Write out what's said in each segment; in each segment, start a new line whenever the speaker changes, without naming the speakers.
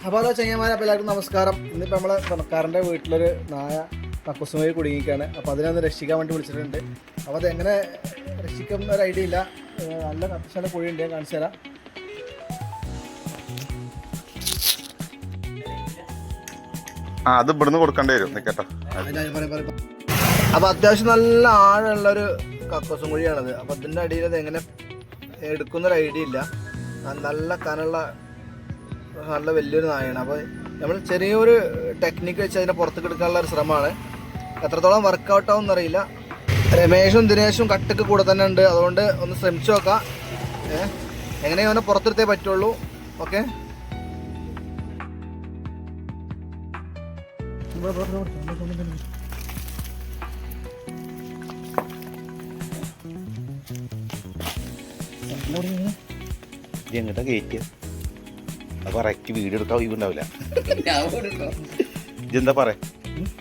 അപ്പോൾ അതോ ചെങ്ങന്മാരെ, അപ്പോൾ എല്ലാവർക്കും നമസ്കാരം. ഇന്നിപ്പോൾ നമ്മളെ പണക്കാരൻ്റെ വീട്ടിലൊരു നായ കക്കുസുമായി കുടുങ്ങിയിരിക്കുകയാണ്. അപ്പോൾ അതിനൊന്ന് രക്ഷിക്കാൻ വേണ്ടി വിളിച്ചിട്ടുണ്ട്. അപ്പോൾ അതെങ്ങനെ രക്ഷിക്കുന്ന ഒരു ഐഡിയ ഇല്ല. നല്ല കക്കുശാല കുഴിയുണ്ട്, ഞാൻ കാണിച്ചു തരാം.
അത് ഇവിടുന്ന് കൊടുക്കേണ്ടി വരും. നിൽക്കട്ടോ.
അപ്പോൾ അത്യാവശ്യം നല്ല ആഴമുള്ളൊരു കക്കോസും കുഴിയാണത്. അപ്പോൾ അതിൻ്റെ അടിയിൽ അത് എങ്ങനെ എടുക്കുന്നൊരു ഐഡിയ ഇല്ല. നല്ല കനുള്ള നല്ല വലിയൊരു നായയാണ്. അപ്പോൾ നമ്മൾ ചെറിയൊരു ടെക്നിക്ക് വെച്ച് അതിനെ പുറത്തേക്ക് എടുക്കാനുള്ള ഒരു ശ്രമമാണ്. എത്രത്തോളം വർക്കൗട്ട് ആവും എന്നറിയില്ല. രമേശും ദിനേശും കട്ടക്ക് കൂടെ തന്നെ ഉണ്ട്. അതുകൊണ്ട് ഒന്ന് ശ്രമിച്ചു നോക്കാം. എങ്ങനെയും അവനെ പുറത്തെടുത്തേ പറ്റുള്ളൂ. ഓക്കെ,
എങ്ങോട്ടാ കയറ്റിയ അപ്പൊ കറക്റ്റ് വീഡിയോ എടുക്കാൻ ഒഴിവുണ്ടാവില്ല. ഇതെന്താ പറയാ,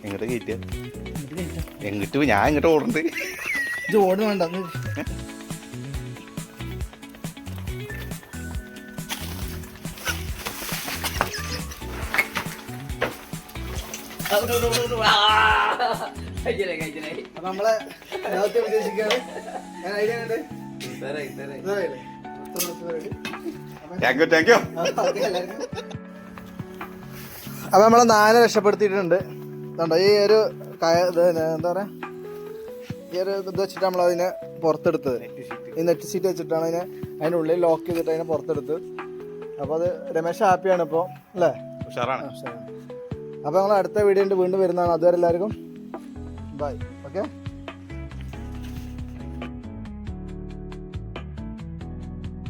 എങ്ങോട്ടാ കയറ്റിയ എങ്ങിട്ട് ഞാൻ ഇങ്ങോട്ട് ഓടണ്ട്.
ഇത് ഓടുന്നു വേണ്ട. അപ്പൊ നമ്മളെ ഉദ്ദേശിക്കാണ്. അപ്പൊ നമ്മളെ നായനെ രക്ഷപ്പെടുത്തിയിട്ടുണ്ട്. ഈ ഒരു എന്താ പറയാ, ഈ ഒരു ഇത് വെച്ചിട്ട് നമ്മളതിനെ പുറത്തെടുത്തത്. ഈ നെറ്റ് സീറ്റ് വെച്ചിട്ടാണ് അതിൻ്റെ ഉള്ളിൽ ലോക്ക് ചെയ്തിട്ട് അതിനെ പുറത്തെടുത്ത്. അപ്പോൾ അത് രമേശ് ഹാപ്പിയാണ് ഇപ്പോൾ, അല്ലേ?
ഉഷാറാണ്.
അപ്പോൾ നമ്മൾ അടുത്ത വീഡിയോ വീണ്ടും വരുന്നതാണ്. അതുവരെ എല്ലാവർക്കും ബൈ. ഓക്കെ.